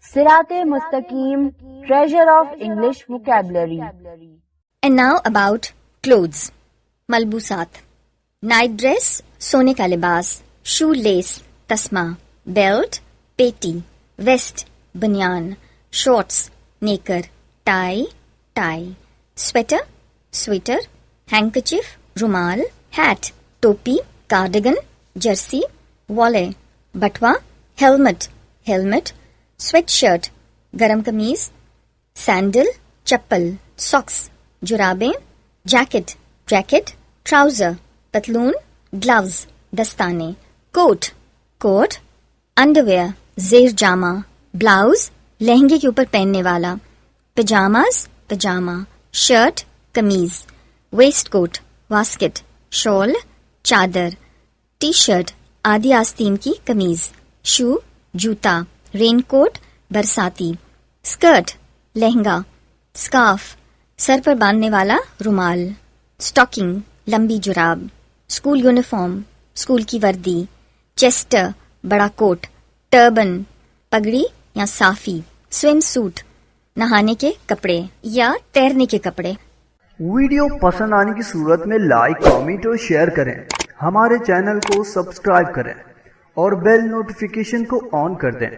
Sirat Mustaqim, treasure of English vocabulary. And now about clothes. Malbusat. Night dress, सोने का लिबास. Shoe lace, तस्मा. Belt, पेटी. Vest, बनियान. Shorts, नेकर. Tie, tie. Sweater, sweater. Handkerchief, रुमाल. Hat, टोपी. Cardigan, jersey. Wallet, बटवा. Helmet, helmet. Sweatshirt, गरम कमीज. Sandal, चप्पल. Socks, जुराबें. Jacket, jacket. Trouser, पतलून. Gloves, दस्ताने. Coat, coat. Underwear, जेर जामा. Blouse, लहंगे के ऊपर पहनने वाला. Pajamas, पजामा. Shirt, कमीज. Waistcoat, वास्केट. Shawl, चादर. T-shirt, आदि आस्तीन की कमीज. Shoe, जूता. Raincoat, बरसाती. Skirt, लहंगा. Scarf, सर पर बांधने वाला रुमाल. Stocking, लंबी जुराब. School uniform, स्कूल की वर्दी. Chester, बड़ा कोट. Turban, पगड़ी या साफी. Swimsuit, नहाने के कपड़े या तैरने के कपड़े. वीडियो पसंद आने की सूरत में लाइक, कमेंट और शेयर करें. हमारे चैनल को सब्सक्राइब करें और बेल नोटिफिकेशन को ऑन कर दें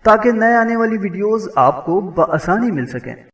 ताकि नए आने वाली वीडियोस आपको बआसानी मिल सकें.